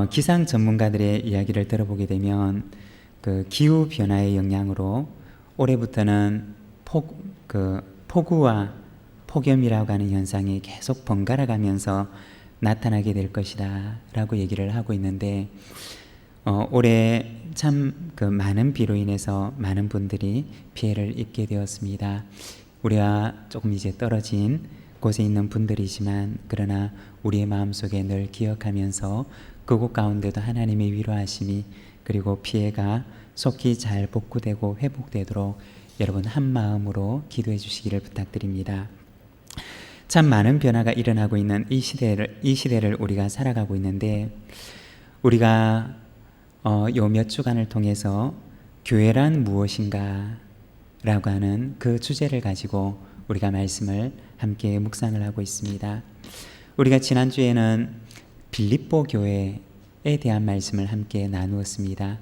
기상 전문가들의 이야기를 들어보게 되면 그 기후 변화의 영향으로 올해부터는 폭우와 폭염이라고 하는 현상이 계속 번갈아 가면서 나타나게 될 것이다 라고 얘기를 하고 있는데, 올해 참 그 많은 비로 인해서 많은 분들이 피해를 입게 되었습니다. 우리와 조금 이제 떨어진 곳에 있는 분들이지만, 그러나 우리의 마음속에 늘 기억하면서 그곳 가운데도 하나님의 위로하심이, 그리고 피해가 속히 잘 복구되고 회복되도록 여러분 한 마음으로 기도해 주시기를 부탁드립니다. 참 많은 변화가 일어나고 있는 이 시대를 우리가 살아가고 있는데, 우리가 요 몇 주간을 통해서 교회란 무엇인가 라고 하는 그 주제를 가지고 우리가 말씀을 함께 묵상을 하고 있습니다. 우리가 지난주에는 빌립보 교회에 대한 말씀을 함께 나누었습니다.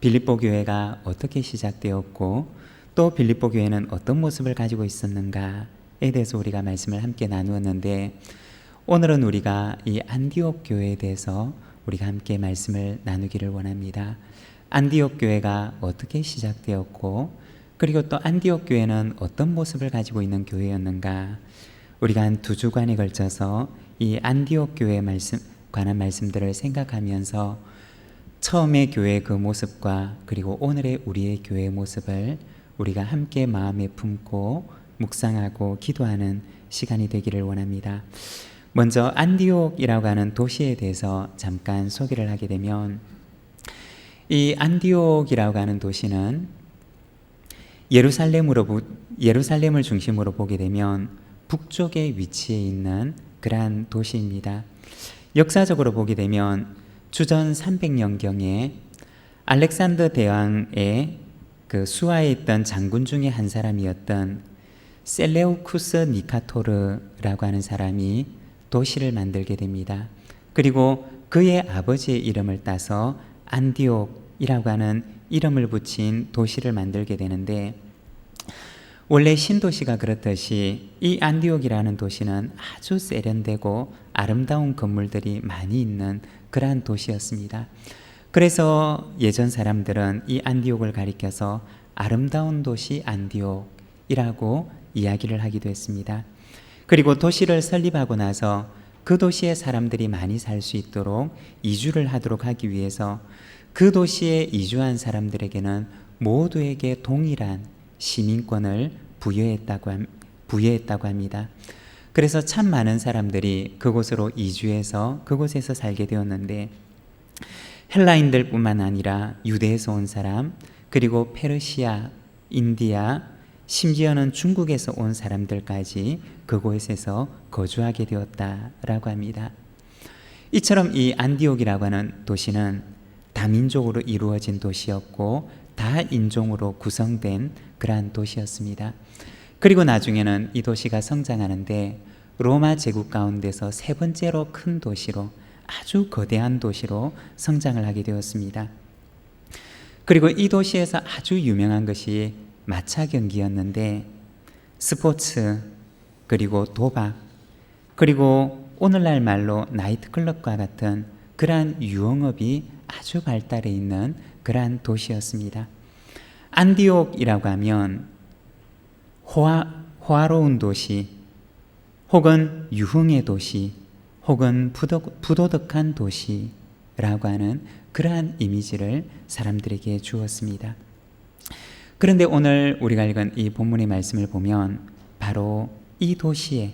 빌립보 교회가 어떻게 시작되었고 또 빌립보 교회는 어떤 모습을 가지고 있었는가에 대해서 우리가 말씀을 함께 나누었는데, 오늘은 우리가 이 안디옥 교회에 대해서 우리가 함께 말씀을 나누기를 원합니다. 안디옥 교회가 어떻게 시작되었고, 그리고 또 안디옥 교회는 어떤 모습을 가지고 있는 교회였는가, 우리가 한 2주간에 걸쳐서 이 안디옥 교회에 관한 말씀들을 생각하면서 처음의 교회의 그 모습과 그리고 오늘의 우리의 교회의 모습을 우리가 함께 마음에 품고 묵상하고 기도하는 시간이 되기를 원합니다. 먼저 안디옥이라고 하는 도시에 대해서 잠깐 소개를 하게 되면, 이 안디옥이라고 하는 도시는 예루살렘을 중심으로 보게 되면 북쪽에 위치해 있는 그러한 도시입니다. 역사적으로 보게 되면 주전 300년경에 알렉산더 대왕의 그 수하에 있던 장군 중에 한 사람이었던 셀레우쿠스 니카토르라고 하는 사람이 도시를 만들게 됩니다. 그리고 그의 아버지의 이름을 따서 안디옥이라고 하는 이름을 붙인 도시를 만들게 되는데, 원래 신도시가 그렇듯이 이 안디옥이라는 도시는 아주 세련되고 아름다운 건물들이 많이 있는 그러한 도시였습니다. 그래서 예전 사람들은 이 안디옥을 가리켜서 아름다운 도시 안디옥이라고 이야기를 하기도 했습니다. 그리고 도시를 설립하고 나서 그 도시에 사람들이 많이 살 수 있도록 이주를 하도록 하기 위해서 그 도시에 이주한 사람들에게는 모두에게 동일한 시민권을 부여했다고 합니다. 그래서 참 많은 사람들이 그곳으로 이주해서 그곳에서 살게 되었는데, 헬라인들 뿐만 아니라 유대에서 온 사람, 그리고 페르시아, 인디아, 심지어는 중국에서 온 사람들까지 그곳에서 거주하게 되었다라고 합니다. 이처럼 이 안디옥이라고 하는 도시는 다민족으로 이루어진 도시였고 다인종으로 구성된 그러한 도시였습니다. 그리고 나중에는 이 도시가 성장하는데 로마 제국 가운데서 3번째로 큰 도시로, 아주 거대한 도시로 성장을 하게 되었습니다. 그리고 이 도시에서 아주 유명한 것이 마차 경기였는데, 스포츠, 그리고 도박, 그리고 오늘날 말로 나이트클럽과 같은 그러한 유흥업이 아주 발달해 있는 그러한 도시였습니다. 안디옥이라고 하면 호화로운 도시, 혹은 유흥의 도시, 혹은 부도덕한 도시라고 하는 그러한 이미지를 사람들에게 주었습니다. 그런데 오늘 우리가 읽은 이 본문의 말씀을 보면 바로 이 도시에,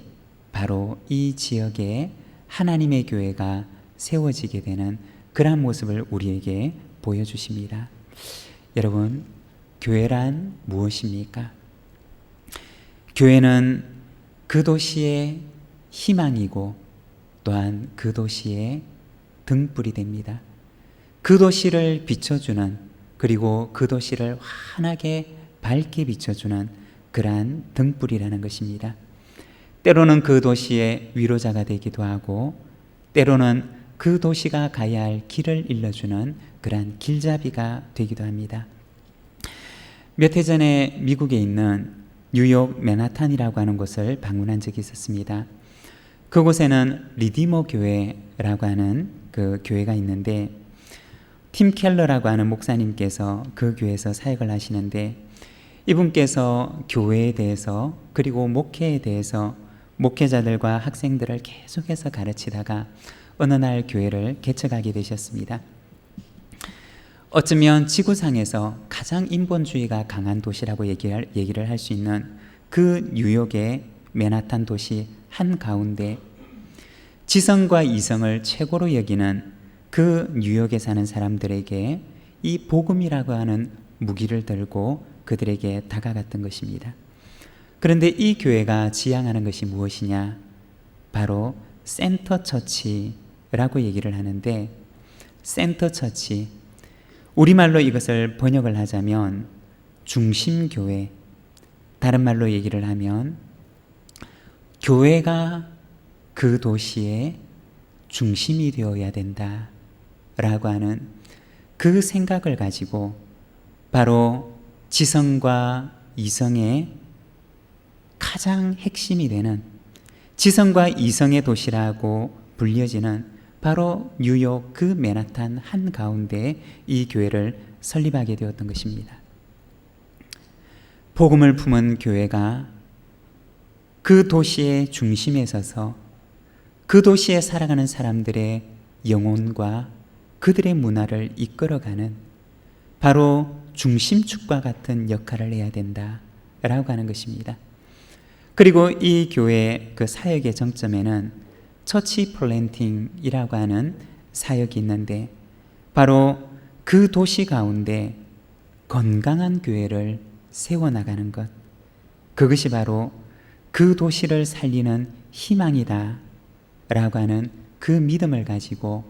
바로 이 지역에 하나님의 교회가 세워지게 되는 그러한 모습을 우리에게 보여주십니다. 여러분, 교회란 무엇입니까? 교회는 그 도시의 희망이고 또한 그 도시의 등불이 됩니다. 그 도시를 비춰주는, 그리고 그 도시를 환하게 밝게 비춰주는 그러한 등불이라는 것입니다. 때로는 그 도시의 위로자가 되기도 하고, 때로는 그 도시가 가야 할 길을 일러주는 그러한 길잡이가 되기도 합니다. 몇 해 전에 미국에 있는 뉴욕 맨하탄이라고 하는 곳을 방문한 적이 있었습니다. 그곳에는 리디머 교회라고 하는 그 교회가 있는데 팀 켈러라고 하는 목사님께서 그 교회에서 사역을 하시는데 이분께서 교회에 대해서 그리고 목회에 대해서 목회자들과 학생들을 계속해서 가르치다가 어느 날 교회를 개척하게 되셨습니다. 어쩌면 지구상에서 가장 인본주의가 강한 도시라고 얘기를 할 수 있는 그 뉴욕의 맨하탄 도시 한가운데 지성과 이성을 최고로 여기는 그 뉴욕에 사는 사람들에게 이 복음이라고 하는 무기를 들고 그들에게 다가갔던 것입니다. 그런데 이 교회가 지향하는 것이 무엇이냐? 바로 센터 처치라고 얘기를 하는데, 센터 처치, 우리말로 이것을 번역을 하자면 중심교회, 다른 말로 얘기를 하면 교회가 그 도시의 중심이 되어야 된다 라고 하는 그 생각을 가지고 바로 지성과 이성의 가장 핵심이 되는, 지성과 이성의 도시라고 불려지는 바로 뉴욕 그 맨하탄 한가운데 이 교회를 설립하게 되었던 것입니다. 복음을 품은 교회가 그 도시의 중심에 서서 그 도시에 살아가는 사람들의 영혼과 그들의 문화를 이끌어가는 바로 중심축과 같은 역할을 해야 된다라고 하는 것입니다. 그리고 이 교회의 그 사역의 정점에는 처치 플랜팅이라고 하는 사역이 있는데 바로 그 도시 가운데 건강한 교회를 세워나가는 것, 그것이 바로 그 도시를 살리는 희망이다 라고 하는 그 믿음을 가지고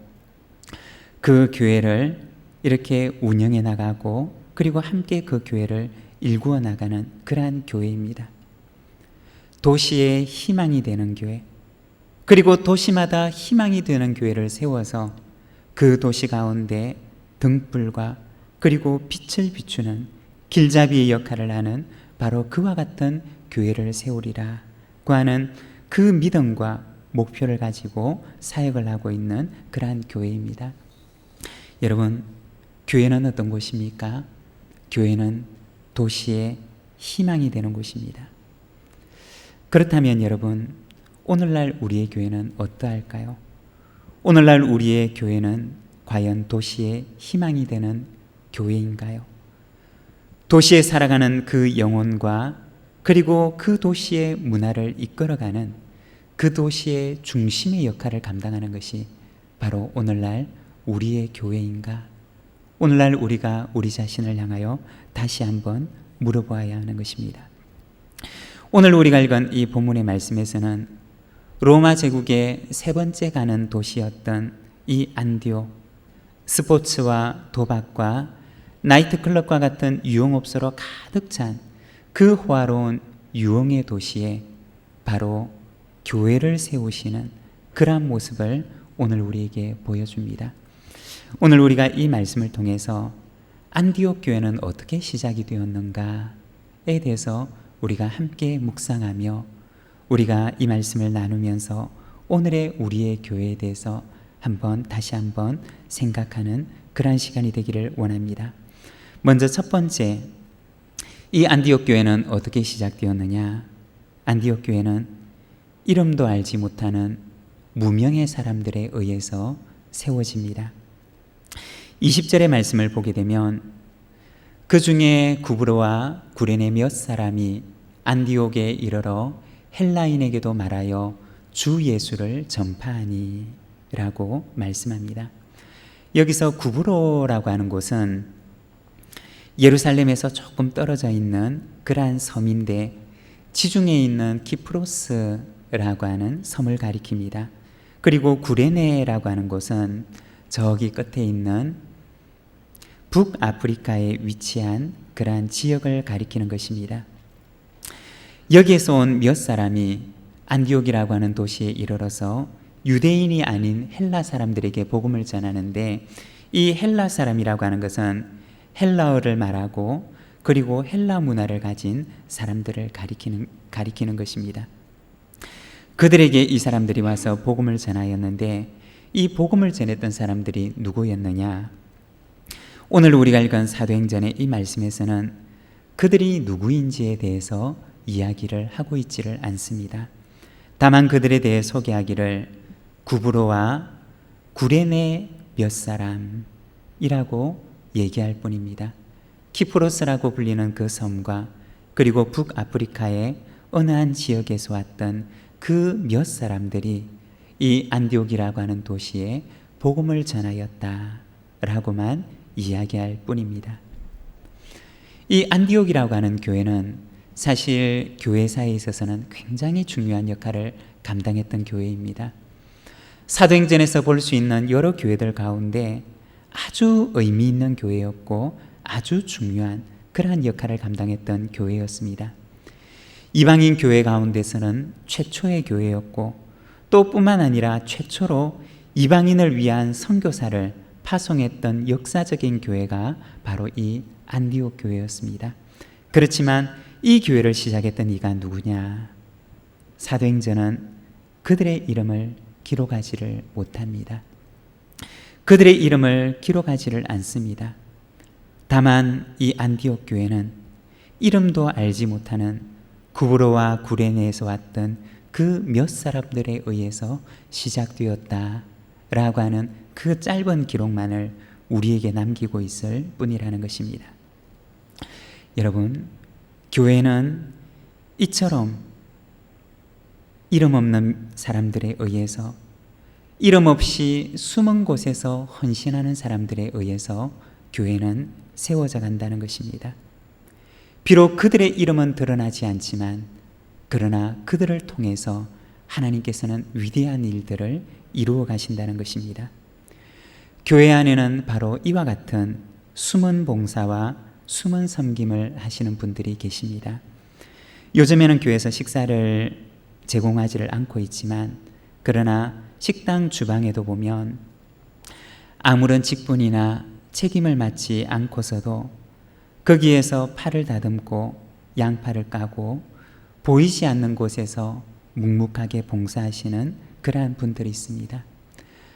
그 교회를 이렇게 운영해 나가고 그리고 함께 그 교회를 일구어 나가는 그러한 교회입니다. 도시의 희망이 되는 교회, 그리고 도시마다 희망이 되는 교회를 세워서 그 도시 가운데 등불과 그리고 빛을 비추는 길잡이의 역할을 하는 바로 그와 같은 교회를 세우리라고 하는 그 믿음과 목표를 가지고 사역을 하고 있는 그러한 교회입니다. 여러분, 교회는 어떤 곳입니까? 교회는 도시의 희망이 되는 곳입니다. 그렇다면 여러분, 오늘날 우리의 교회는 어떠할까요? 오늘날 우리의 교회는 과연 도시의 희망이 되는 교회인가요? 도시에 살아가는 그 영혼과 그리고 그 도시의 문화를 이끌어가는 그 도시의 중심의 역할을 감당하는 것이 바로 오늘날 우리의 교회인가? 오늘날 우리가 우리 자신을 향하여 다시 한번 물어보아야 하는 것입니다. 오늘 우리가 읽은 이 본문의 말씀에서는 로마 제국의 세 번째 가는 도시였던 이 안디옥, 스포츠와 도박과 나이트클럽과 같은 유흥업소로 가득 찬 그 호화로운 유흥의 도시에 바로 교회를 세우시는 그러한 모습을 오늘 우리에게 보여줍니다. 오늘 우리가 이 말씀을 통해서 안디옥 교회는 어떻게 시작이 되었는가에 대해서 우리가 함께 묵상하며 우리가 이 말씀을 나누면서 오늘의 우리의 교회에 대해서 다시 한번 생각하는 그러한 시간이 되기를 원합니다. 먼저 첫 번째, 이 안디옥 교회는 어떻게 시작되었느냐? 안디옥 교회는 이름도 알지 못하는 무명의 사람들에 의해서 세워집니다. 20절의 말씀을 보게 되면 그 중에 구브로와 구레네 몇 사람이 안디옥에 이르러 헬라인에게도 말하여 주 예수를 전파하니 라고 말씀합니다. 여기서 구브로라고 하는 곳은 예루살렘에서 조금 떨어져 있는 그러한 섬인데 지중해에 있는 키프로스라고 하는 섬을 가리킵니다. 그리고 구레네라고 하는 곳은 저기 끝에 있는 북아프리카에 위치한 그러한 지역을 가리키는 것입니다. 여기에서 온 몇 사람이 안디옥이라고 하는 도시에 이르러서 유대인이 아닌 헬라 사람들에게 복음을 전하는데, 이 헬라 사람이라고 하는 것은 헬라어를 말하고 그리고 헬라 문화를 가진 사람들을 가리키는 것입니다. 그들에게 이 사람들이 와서 복음을 전하였는데 이 복음을 전했던 사람들이 누구였느냐? 오늘 우리가 읽은 사도행전의 이 말씀에서는 그들이 누구인지에 대해서 이야기를 하고 있지를 않습니다. 다만 그들에 대해 소개하기를 구브로와 구레네 몇 사람이라고 얘기할 뿐입니다. 키프로스라고 불리는 그 섬과 그리고 북아프리카의 어느 한 지역에서 왔던 그 몇 사람들이 이 안디옥이라고 하는 도시에 복음을 전하였다라고만 이야기할 뿐입니다. 이 안디옥이라고 하는 교회는 사실 교회사에 있어서는 굉장히 중요한 역할을 감당했던 교회입니다. 사도행전에서 볼 수 있는 여러 교회들 가운데 아주 의미 있는 교회였고 아주 중요한 그러한 역할을 감당했던 교회였습니다. 이방인 교회 가운데서는 최초의 교회였고 또 뿐만 아니라 최초로 이방인을 위한 선교사를 파송했던 역사적인 교회가 바로 이 안디옥 교회였습니다. 그렇지만 이 교회를 시작했던 이가 누구냐? 사도행전은 그들의 이름을 기록하지를 못합니다. 그들의 이름을 기록하지를 않습니다. 다만 이 안디옥 교회는 이름도 알지 못하는 구브로와 구레네에서 왔던 그 몇 사람들에 의해서 시작되었다라고 하는 그 짧은 기록만을 우리에게 남기고 있을 뿐이라는 것입니다. 여러분, 교회는 이처럼 이름 없는 사람들에 의해서, 이름 없이 숨은 곳에서 헌신하는 사람들에 의해서 교회는 세워져 간다는 것입니다. 비록 그들의 이름은 드러나지 않지만 그러나 그들을 통해서 하나님께서는 위대한 일들을 이루어 가신다는 것입니다. 교회 안에는 바로 이와 같은 숨은 봉사와 숨은 섬김을 하시는 분들이 계십니다. 요즘에는 교회에서 식사를 제공하지를 않고 있지만 그러나 식당 주방에도 보면 아무런 직분이나 책임을 맡지 않고서도 거기에서 팔을 다듬고 양파를 까고 보이지 않는 곳에서 묵묵하게 봉사하시는 그러한 분들이 있습니다.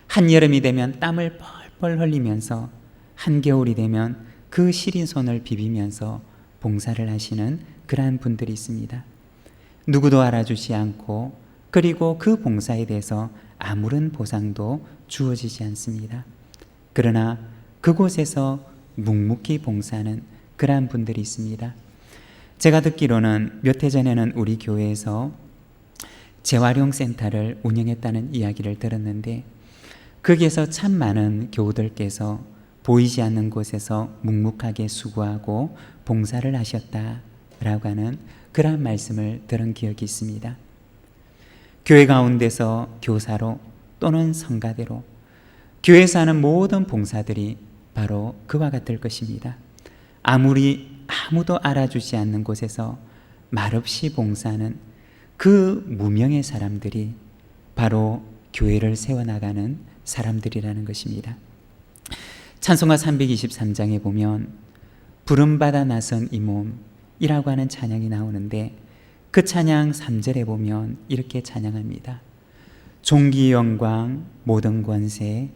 한여름이 되면 땀을 펄펄 흘리면서 한겨울이 되면 그 시린 손을 비비면서 봉사를 하시는 그러한 분들이 있습니다. 누구도 알아주지 않고 그리고 그 봉사에 대해서 아무런 보상도 주어지지 않습니다. 그러나 그곳에서 묵묵히 봉사하는 그러한 분들이 있습니다. 제가 듣기로는 몇 해 전에는 우리 교회에서 재활용 센터를 운영했다는 이야기를 들었는데 거기에서 참 많은 교우들께서 보이지 않는 곳에서 묵묵하게 수고하고 봉사를 하셨다라고 하는 그러한 말씀을 들은 기억이 있습니다. 교회 가운데서 교사로 또는 성가대로 교회에서 하는 모든 봉사들이 바로 그와 같을 것입니다. 아무도 알아주지 않는 곳에서 말없이 봉사하는 그 무명의 사람들이 바로 교회를 세워나가는 사람들이라는 것입니다. 찬송가 323장에 보면 부름받아 나선 이 몸이라고 하는 찬양이 나오는데 그 찬양 3절에 보면 이렇게 찬양합니다. 존귀 영광 모든 권세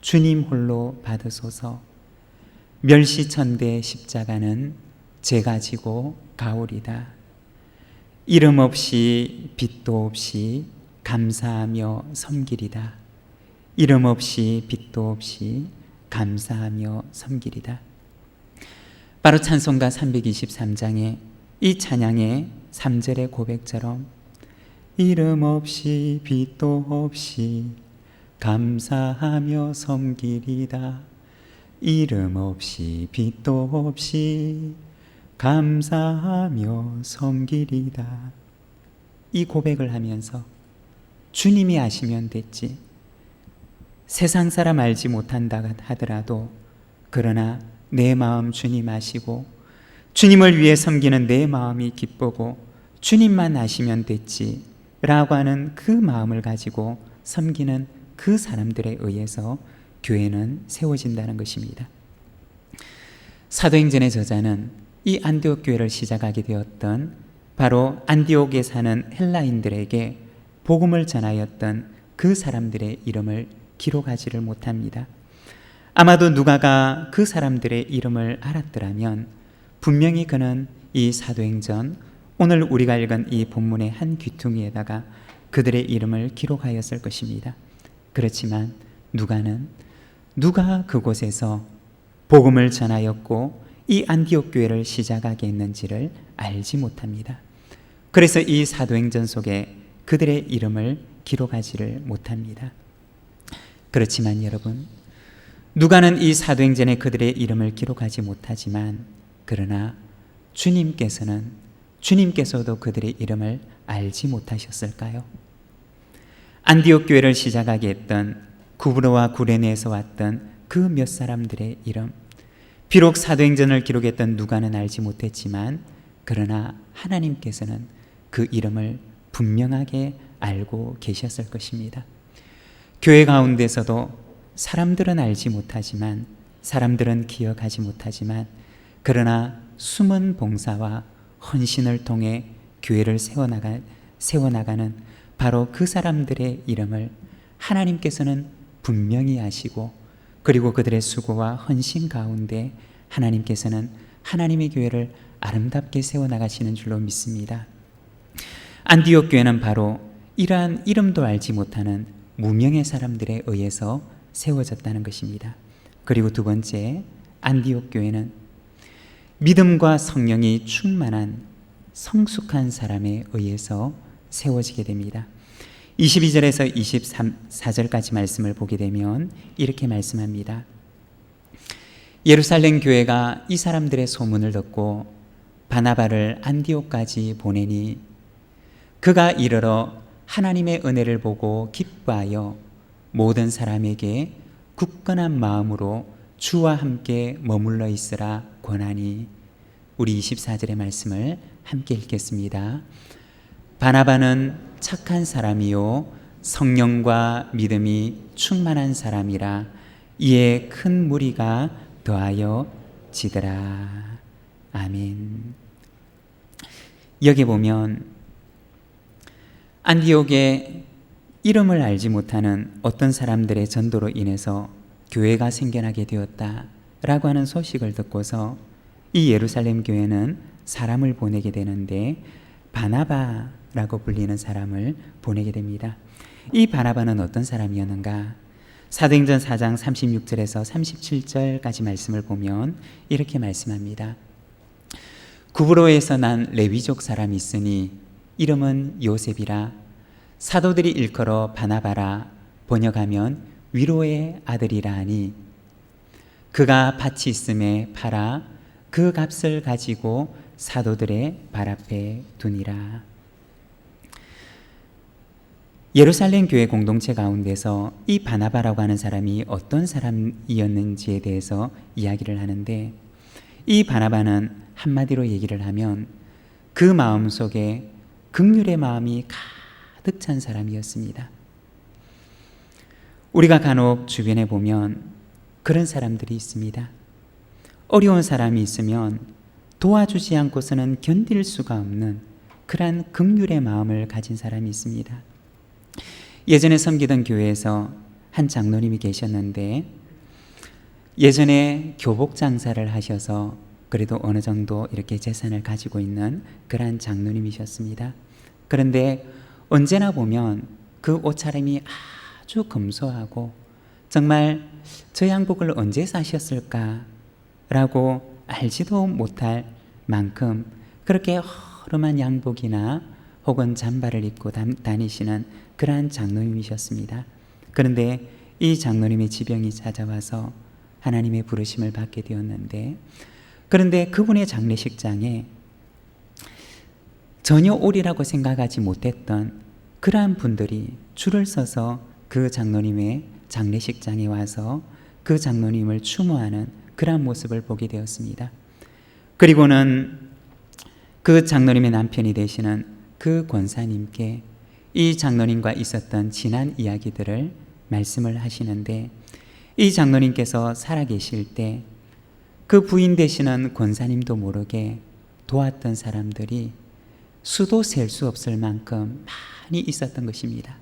주님 홀로 받으소서. 멸시천대 십자가는 제가 지고 가오리다. 이름 없이 빛도 없이 감사하며 섬기리다. 이름 없이 빛도 없이 감사하며 섬기리다. 바로 찬송가 323장의 이 찬양의 3절의 고백처럼 이름 없이 빛도 없이 감사하며 섬기리다. 이름 없이 빛도 없이 감사하며 섬기리다. 이 고백을 하면서 주님이 아시면 됐지, 세상 사람 알지 못한다 하더라도 그러나 내 마음 주님 아시고 주님을 위해 섬기는 내 마음이 기쁘고 주님만 아시면 됐지 라고 하는 그 마음을 가지고 섬기는 그 사람들에 의해서 교회는 세워진다는 것입니다. 사도행전의 저자는 이 안디옥 교회를 시작하게 되었던 바로 안디옥에 사는 헬라인들에게 복음을 전하였던 그 사람들의 이름을 기록하지를 못합니다. 아마도 누가가 그 사람들의 이름을 알았더라면 분명히 그는 이 사도행전, 오늘 우리가 읽은 이 본문의 한 귀퉁이에다가 그들의 이름을 기록하였을 것입니다. 그렇지만 누가 그곳에서 복음을 전하였고 이 안디옥 교회를 시작하게 했는지를 알지 못합니다. 그래서 이 사도행전 속에 그들의 이름을 기록하지를 못합니다. 그렇지만 여러분, 누가는 이 사도행전에 그들의 이름을 기록하지 못하지만 그러나 주님께서도 그들의 이름을 알지 못하셨을까요? 안디옥 교회를 시작하게 했던 구브로와 구레네에서 왔던 그 몇 사람들의 이름, 비록 사도행전을 기록했던 누가는 알지 못했지만 그러나 하나님께서는 그 이름을 분명하게 알고 계셨을 것입니다. 교회 가운데서도 사람들은 알지 못하지만, 사람들은 기억하지 못하지만, 그러나 숨은 봉사와 헌신을 통해 교회를 세워나가는 바로 그 사람들의 이름을 하나님께서는 분명히 아시고, 그리고 그들의 수고와 헌신 가운데 하나님께서는 하나님의 교회를 아름답게 세워나가시는 줄로 믿습니다. 안디옥 교회는 바로 이러한 이름도 알지 못하는 무명의 사람들에 의해서 세워졌다는 것입니다. 그리고 두 번째, 안디옥 교회는 믿음과 성령이 충만한 성숙한 사람에 의해서 세워지게 됩니다. 22절에서 24절까지 말씀을 보게 되면 이렇게 말씀합니다. 예루살렘 교회가 이 사람들의 소문을 듣고 바나바를 안디옥까지 보내니 그가 이르러 하나님의 은혜를 보고 기뻐하여 모든 사람에게 굳건한 마음으로 주와 함께 머물러 있으라 권하니. 우리 24절의 말씀을 함께 읽겠습니다. 바나바는 착한 사람이요 성령과 믿음이 충만한 사람이라 이에 큰 무리가 더하여 지더라. 아멘. 여기 보면 안디옥의 이름을 알지 못하는 어떤 사람들의 전도로 인해서 교회가 생겨나게 되었다라고 하는 소식을 듣고서 이 예루살렘 교회는 사람을 보내게 되는데 바나바라고 불리는 사람을 보내게 됩니다. 이 바나바는 어떤 사람이었는가? 사도행전 4장 36절에서 37절까지 말씀을 보면 이렇게 말씀합니다. 구브로에서 난 레위족 사람이 있으니 이름은 요셉이라 사도들이 일컬어 바나바라 번역하면 위로의 아들이라 하니 그가 밭이 있음에 팔아 그 값을 가지고 사도들의 발 앞에 두니라. 예루살렘 교회 공동체 가운데서 이 바나바라고 하는 사람이 어떤 사람이었는지에 대해서 이야기를 하는데, 이 바나바는 한마디로 얘기를 하면 그 마음속에 긍휼의 마음이 가득 찬 사람이었습니다. 우리가 간혹 주변에 보면 그런 사람들이 있습니다. 어려운 사람이 있으면 도와주지 않고서는 견딜 수가 없는 그러한 긍휼의 마음을 가진 사람이 있습니다. 예전에 섬기던 교회에서 한 장로님이 계셨는데 예전에 교복 장사를 하셔서 그래도 어느 정도 이렇게 재산을 가지고 있는 그러한 장로님이셨습니다. 그런데 언제나 보면 그 옷차림이 아주 검소하고 정말 저 양복을 언제 사셨을까 라고 알지도 못할 만큼 그렇게 허름한 양복이나 혹은 잠바를 입고 다니시는 그러한 장로님이셨습니다. 그런데 이 장로님의 지병이 찾아와서 하나님의 부르심을 받게 되었는데, 그런데 그분의 장례식장에 전혀 오리라고 생각하지 못했던 그러한 분들이 줄을 서서 그 장로님의 장례식장에 와서 그 장로님을 추모하는 그러한 모습을 보게 되었습니다. 그리고는 그 장로님의 남편이 되시는 그 권사님께 이 장로님과 있었던 지난 이야기들을 말씀을 하시는데, 이 장로님께서 살아계실 때 그 부인 되시는 권사님도 모르게 도왔던 사람들이 수도 셀 수 없을 만큼 많이 있었던 것입니다.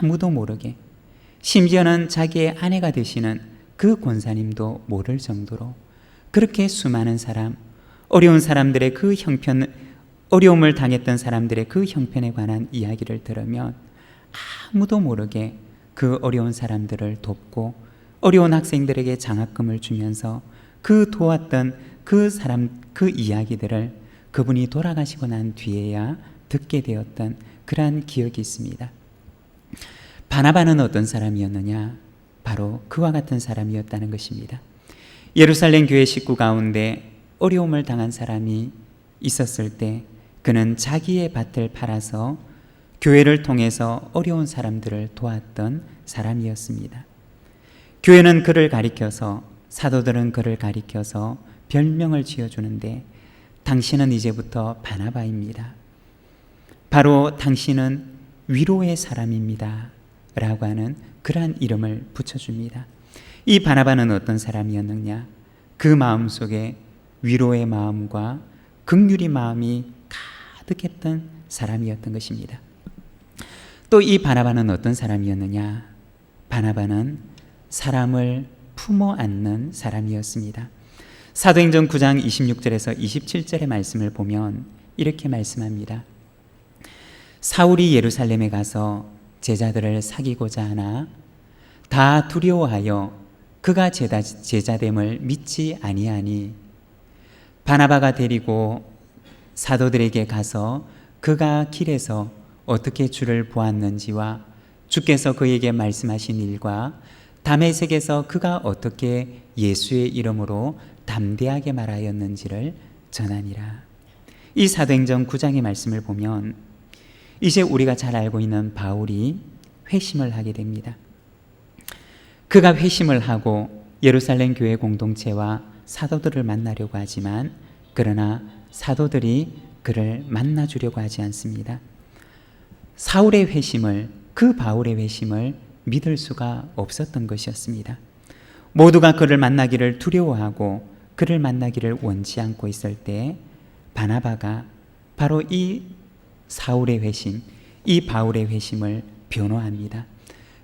아무도 모르게. 심지어는 자기의 아내가 되시는 그 권사님도 모를 정도로 그렇게 수많은 사람, 어려운 사람들의 그 형편, 어려움을 당했던 사람들의 그 형편에 관한 이야기를 들으면 아무도 모르게 그 어려운 사람들을 돕고 어려운 학생들에게 장학금을 주면서 그 도왔던 그 사람, 그 이야기들을 그분이 돌아가시고 난 뒤에야 듣게 되었던 그러한 기억이 있습니다. 바나바는 어떤 사람이었느냐? 바로 그와 같은 사람이었다는 것입니다. 예루살렘 교회 식구 가운데 어려움을 당한 사람이 있었을 때 그는 자기의 밭을 팔아서 교회를 통해서 어려운 사람들을 도왔던 사람이었습니다. 교회는 그를 가리켜서, 사도들은 그를 가리켜서 별명을 지어주는데 당신은 이제부터 바나바입니다. 바로 당신은 위로의 사람입니다 라고 하는 그러한 이름을 붙여줍니다. 이 바나바는 어떤 사람이었느냐? 그 마음속에 위로의 마음과 긍휼의 마음이 가득했던 사람이었던 것입니다. 또 이 바나바는 어떤 사람이었느냐? 바나바는 사람을 품어 안는 사람이었습니다. 사도행전 9장 26절에서 27절의 말씀을 보면 이렇게 말씀합니다. 사울이 예루살렘에 가서 제자들을 사귀고자 하나 다 두려워하여 그가 제자됨을 믿지 아니하니 바나바가 데리고 사도들에게 가서 그가 길에서 어떻게 주를 보았는지와 주께서 그에게 말씀하신 일과 다메섹에서 그가 어떻게 예수의 이름으로 담대하게 말하였는지를 전하니라. 이 사도행전 9장의 말씀을 보면 이제 우리가 잘 알고 있는 바울이 회심을 하게 됩니다. 그가 회심을 하고 예루살렘 교회 공동체와 사도들을 만나려고 하지만 그러나 사도들이 그를 만나주려고 하지 않습니다. 사울의 회심을, 그 바울의 회심을 믿을 수가 없었던 것이었습니다. 모두가 그를 만나기를 두려워하고 그를 만나기를 원치 않고 있을 때 바나바가 바로 이 사울의 회심, 이 바울의 회심을 변호합니다.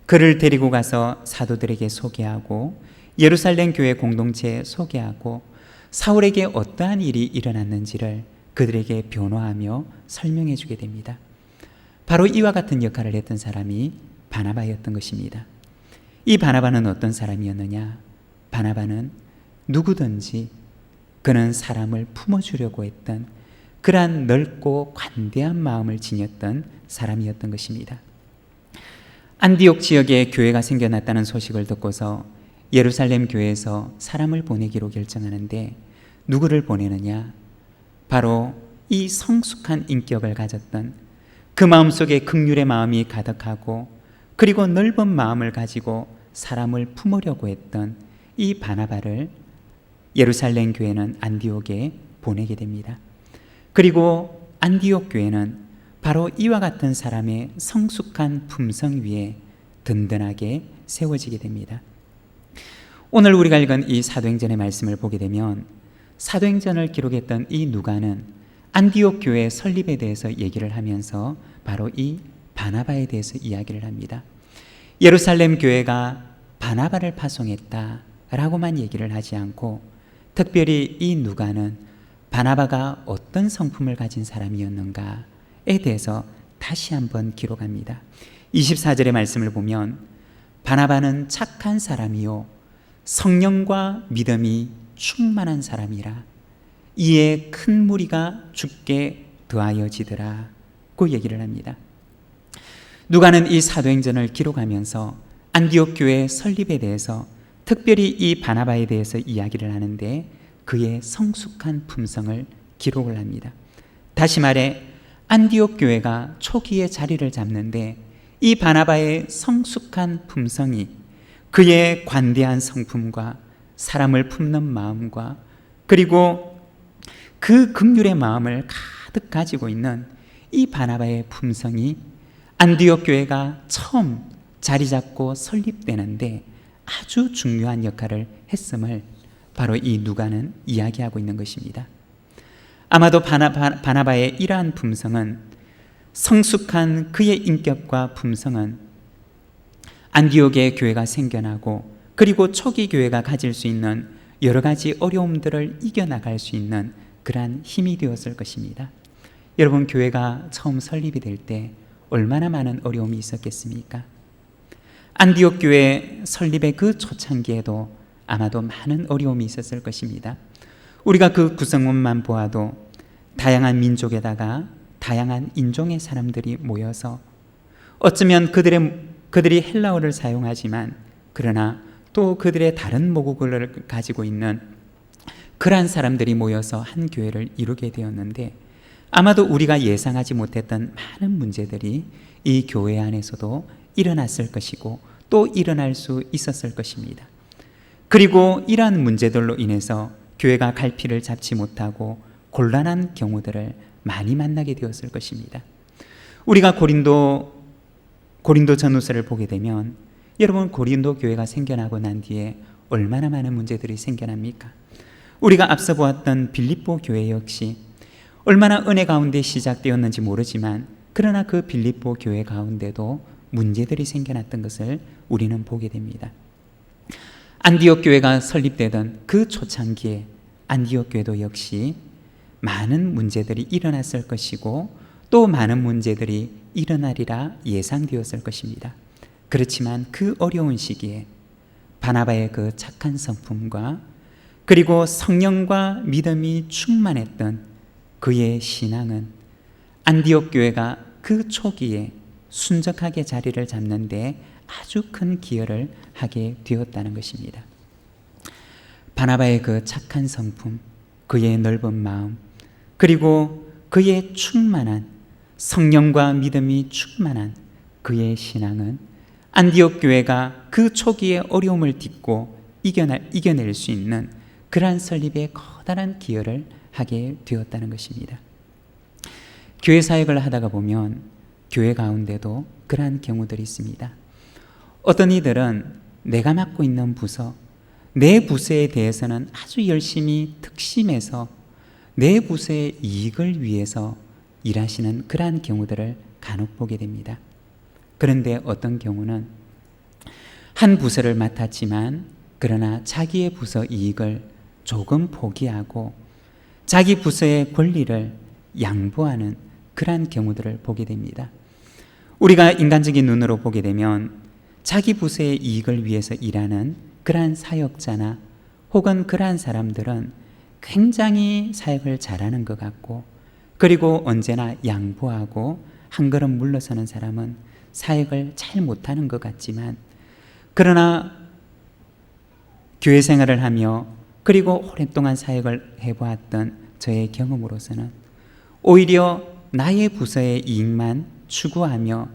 그를 데리고 가서 사도들에게 소개하고 예루살렘 교회 공동체에 소개하고 사울에게 어떠한 일이 일어났는지를 그들에게 변호하며 설명해 주게 됩니다. 바로 이와 같은 역할을 했던 사람이 바나바였던 것입니다. 이 바나바는 어떤 사람이었느냐? 바나바는 누구든지 그는 사람을 품어주려고 했던 그러한 넓고 관대한 마음을 지녔던 사람이었던 것입니다. 안디옥 지역에 교회가 생겨났다는 소식을 듣고서 예루살렘 교회에서 사람을 보내기로 결정하는데 누구를 보내느냐? 바로 이 성숙한 인격을 가졌던 그 마음속에 긍휼의 마음이 가득하고 그리고 넓은 마음을 가지고 사람을 품으려고 했던 이 바나바를 예루살렘 교회는 안디옥에 보내게 됩니다. 그리고 안디옥 교회는 바로 이와 같은 사람의 성숙한 품성 위에 든든하게 세워지게 됩니다. 오늘 우리가 읽은 이 사도행전의 말씀을 보게 되면 사도행전을 기록했던 이 누가는 안디옥 교회 설립에 대해서 얘기를 하면서 바로 이 바나바에 대해서 이야기를 합니다. 예루살렘 교회가 바나바를 파송했다라고만 얘기를 하지 않고 특별히 이 누가는 바나바가 어떤 성품을 가진 사람이었는가에 대해서 다시 한번 기록합니다. 24절의 말씀을 보면 바나바는 착한 사람이요 성령과 믿음이 충만한 사람이라 이에 큰 무리가 죽게 더하여지더라고 얘기를 합니다. 누가는 이 사도행전을 기록하면서 안디옥 교회 설립에 대해서 특별히 이 바나바에 대해서 이야기를 하는데 그의 성숙한 품성을 기록을 합니다. 다시 말해 안디옥 교회가 초기에 자리를 잡는데 이 바나바의 성숙한 품성이 그의 관대한 성품과 사람을 품는 마음과 그리고 그 긍휼의 마음을 가득 가지고 있는 이 바나바의 품성이 안디옥 교회가 처음 자리 잡고 설립되는데 아주 중요한 역할을 했음을 바로 이 누가는 이야기하고 있는 것입니다. 아마도 바나바의 이러한 품성은 성숙한 그의 인격과 품성은 안디옥에 교회가 생겨나고 그리고 초기 교회가 가질 수 있는 여러 가지 어려움들을 이겨나갈 수 있는 그러한 힘이 되었을 것입니다. 여러분, 교회가 처음 설립이 될 때 얼마나 많은 어려움이 있었겠습니까? 안디옥 교회 설립의 그 초창기에도 아마도 많은 어려움이 있었을 것입니다. 우리가 그 구성원만 보아도 다양한 민족에다가 다양한 인종의 사람들이 모여서 어쩌면 그들이 헬라어를 사용하지만 그러나 또 그들의 다른 모국어를 가지고 있는 그러한 사람들이 모여서 한 교회를 이루게 되었는데 아마도 우리가 예상하지 못했던 많은 문제들이 이 교회 안에서도 일어났을 것이고 또 일어날 수 있었을 것입니다. 그리고 이러한 문제들로 인해서 교회가 갈피를 잡지 못하고 곤란한 경우들을 많이 만나게 되었을 것입니다. 우리가 고린도 전후서를 보게 되면 여러분, 고린도 교회가 생겨나고 난 뒤에 얼마나 많은 문제들이 생겨납니까? 우리가 앞서 보았던 빌립보 교회 역시 얼마나 은혜 가운데 시작되었는지 모르지만 그러나 그 빌립보 교회 가운데도 문제들이 생겨났던 것을 우리는 보게 됩니다. 안디옥 교회가 설립되던 그 초창기에 안디옥 교회도 역시 많은 문제들이 일어났을 것이고 또 많은 문제들이 일어나리라 예상되었을 것입니다. 그렇지만 그 어려운 시기에 바나바의 그 착한 성품과 그리고 성령과 믿음이 충만했던 그의 신앙은 안디옥 교회가 그 초기에 순적하게 자리를 잡는 데 아주 큰 기여를 하게 되었다는 것입니다. 바나바의 그 착한 성품, 그의 넓은 마음, 그리고 그의 충만한 성령과 믿음이 충만한 그의 신앙은 안디옥 교회가 그 초기의 어려움을 딛고 이겨낼 수 있는 그러한 설립에 커다란 기여를 하게 되었다는 것입니다. 교회 사역을 하다가 보면 교회 가운데도 그러한 경우들이 있습니다. 어떤 이들은 내가 맡고 있는 부서, 내 부서에 대해서는 아주 열심히 특심해서 내 부서의 이익을 위해서 일하시는 그러한 경우들을 간혹 보게 됩니다. 그런데 어떤 경우는 한 부서를 맡았지만 그러나 자기의 부서 이익을 조금 포기하고 자기 부서의 권리를 양보하는 그러한 경우들을 보게 됩니다. 우리가 인간적인 눈으로 보게 되면 자기 부서의 이익을 위해서 일하는 그러한 사역자나 혹은 그러한 사람들은 굉장히 사역을 잘하는 것 같고 그리고 언제나 양보하고 한 걸음 물러서는 사람은 사역을 잘 못하는 것 같지만 그러나 교회 생활을 하며 그리고 오랫동안 사역을 해보았던 저의 경험으로서는 오히려 나의 부서의 이익만 추구하며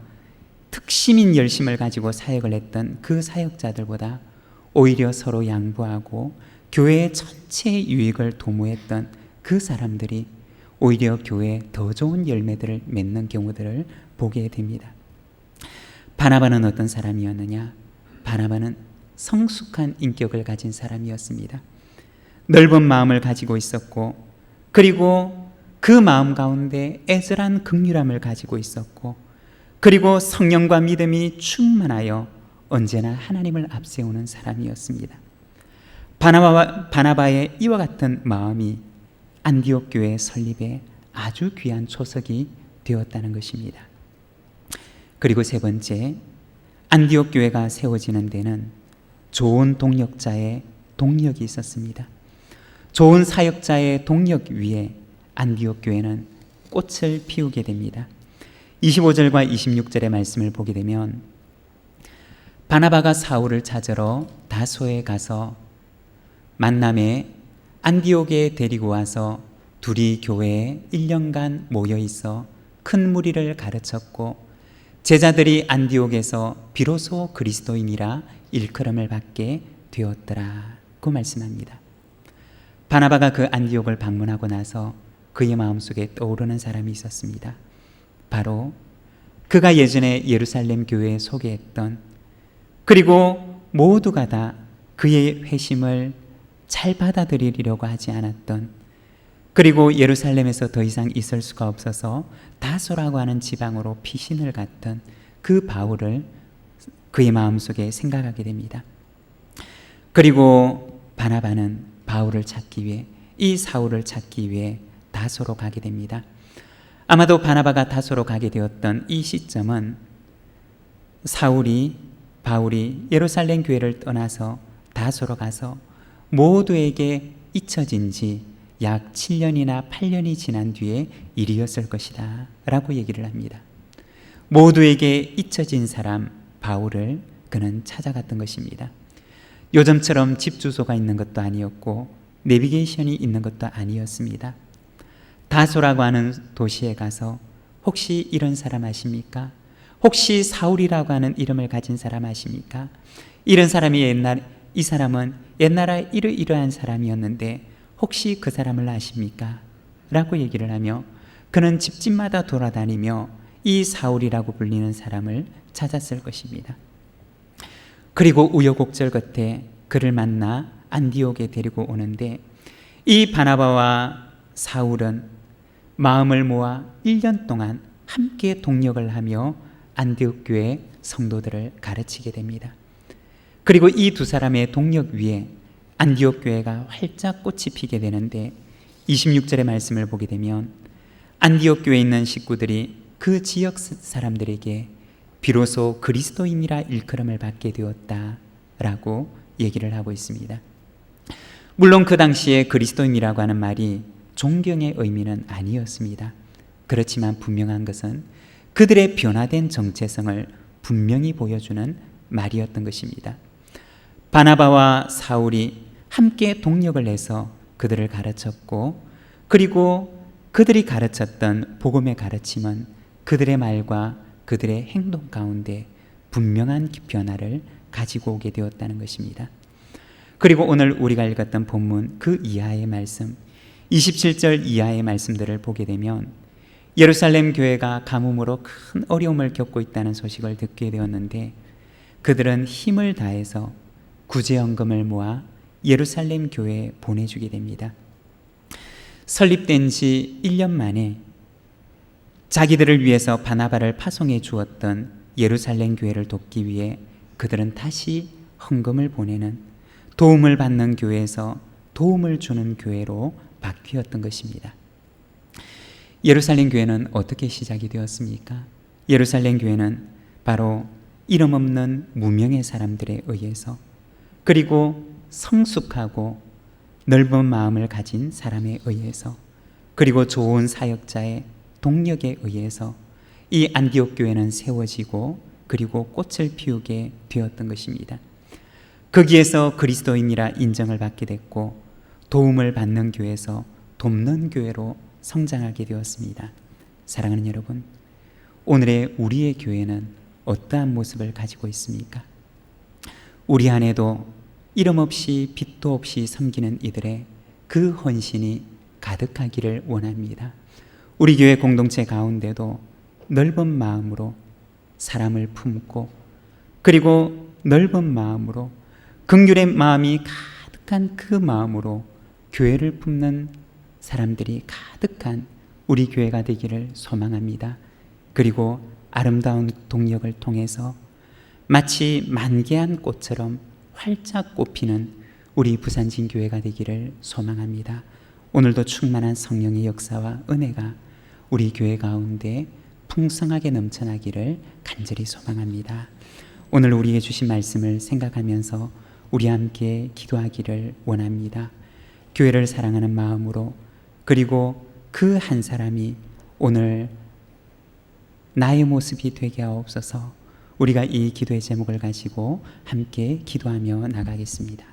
특심인 열심을 가지고 사역을 했던 그 사역자들보다 오히려 서로 양보하고 교회의 전체 유익을 도모했던 그 사람들이 오히려 교회에 더 좋은 열매들을 맺는 경우들을 보게 됩니다. 바나바는 어떤 사람이었느냐? 바나바는 성숙한 인격을 가진 사람이었습니다. 넓은 마음을 가지고 있었고 그리고 그 마음 가운데 애절한 긍휼함을 가지고 있었고 그리고 성령과 믿음이 충만하여 언제나 하나님을 앞세우는 사람이었습니다. 바나바의 이와 같은 마음이 안디옥 교회 설립에 아주 귀한 초석이 되었다는 것입니다. 그리고 세 번째, 안디옥 교회가 세워지는 데는 좋은 동력자의 동력이 있었습니다. 좋은 사역자의 동력 위에 안디옥 교회는 꽃을 피우게 됩니다. 25절과 26절의 말씀을 보게 되면 바나바가 사울을 찾으러 다소에 가서 만남에 안디옥에 데리고 와서 둘이 교회에 1년간 모여 있어 큰 무리를 가르쳤고 제자들이 안디옥에서 비로소 그리스도인이라 일컬음을 받게 되었더라고 말씀합니다. 바나바가 그 안디옥을 방문하고 나서 그의 마음속에 떠오르는 사람이 있었습니다. 바로 그가 예전에 예루살렘 교회에 소개했던 그리고 모두가 다 그의 회심을 잘 받아들이려고 하지 않았던 그리고 예루살렘에서 더 이상 있을 수가 없어서 다소라고 하는 지방으로 피신을 갔던 그 바울을 그의 마음속에 생각하게 됩니다. 그리고 바나바는 바울을 찾기 위해, 이 사울을 찾기 위해 다소로 가게 됩니다. 아마도 바나바가 다소로 가게 되었던 이 시점은 바울이 예루살렘 교회를 떠나서 다소로 가서 모두에게 잊혀진 지 약 7년이나 8년이 지난 뒤의 일이었을 것이다 라고 얘기를 합니다. 모두에게 잊혀진 사람 바울을 그는 찾아갔던 것입니다. 요즘처럼 집 주소가 있는 것도 아니었고 내비게이션이 있는 것도 아니었습니다. 다소라고 하는 도시에 가서 혹시 이런 사람 아십니까? 혹시 사울이라고 하는 이름을 가진 사람 아십니까? 이 사람은 옛날에 이러이러한 사람이었는데 혹시 그 사람을 아십니까? 라고 얘기를 하며 그는 집집마다 돌아다니며 이 사울이라고 불리는 사람을 찾았을 것입니다. 그리고 우여곡절 끝에 그를 만나 안디옥에 데리고 오는데 이 바나바와 사울은 마음을 모아 1년 동안 함께 동역을 하며 안디옥 교회 성도들을 가르치게 됩니다. 그리고 이 두 사람의 동력 위에 안디옥 교회가 활짝 꽃이 피게 되는데 26절의 말씀을 보게 되면 안디옥 교회에 있는 식구들이 그 지역 사람들에게 비로소 그리스도인이라 일컬음을 받게 되었다라고 얘기를 하고 있습니다. 물론 그 당시에 그리스도인이라고 하는 말이 존경의 의미는 아니었습니다. 그렇지만 분명한 것은 그들의 변화된 정체성을 분명히 보여주는 말이었던 것입니다. 바나바와 사울이 함께 동력을 해서 그들을 가르쳤고 그리고 그들이 가르쳤던 복음의 가르침은 그들의 말과 그들의 행동 가운데 분명한 변화를 가지고 오게 되었다는 것입니다. 그리고 오늘 우리가 읽었던 본문 그 이하의 말씀 27절 이하의 말씀들을 보게 되면 예루살렘 교회가 가뭄으로 큰 어려움을 겪고 있다는 소식을 듣게 되었는데 그들은 힘을 다해서 구제연금을 모아 예루살렘 교회에 보내주게 됩니다. 설립된 지 1년 만에 자기들을 위해서 바나바를 파송해 주었던 예루살렘 교회를 돕기 위해 그들은 다시 헌금을 보내는 도움을 받는 교회에서 도움을 주는 교회로 바뀌었던 것입니다. 예루살렘 교회는 어떻게 시작이 되었습니까? 예루살렘 교회는 바로 이름 없는 무명의 사람들에 의해서 그리고 성숙하고 넓은 마음을 가진 사람에 의해서 그리고 좋은 사역자의 동력에 의해서 이 안디옥 교회는 세워지고 그리고 꽃을 피우게 되었던 것입니다. 거기에서 그리스도인이라 인정을 받게 됐고 도움을 받는 교회에서 돕는 교회로 성장하게 되었습니다. 사랑하는 여러분, 오늘의 우리의 교회는 어떠한 모습을 가지고 있습니까? 우리 안에도 이름 없이 빛도 없이 섬기는 이들의 그 헌신이 가득하기를 원합니다. 우리 교회 공동체 가운데도 넓은 마음으로 사람을 품고 그리고 넓은 마음으로 긍휼의 마음이 가득한 그 마음으로 교회를 품는 사람들이 가득한 우리 교회가 되기를 소망합니다. 그리고 아름다운 동력을 통해서 마치 만개한 꽃처럼 활짝 꽃피는 우리 부산진 교회가 되기를 소망합니다. 오늘도 충만한 성령의 역사와 은혜가 우리 교회 가운데 풍성하게 넘쳐나기를 간절히 소망합니다. 오늘 우리에게 주신 말씀을 생각하면서 우리 함께 기도하기를 원합니다. 교회를 사랑하는 마음으로 그리고 그 한 사람이 오늘 나의 모습이 되게 하옵소서. 우리가 이 기도의 제목을 가지고 함께 기도하며 나가겠습니다.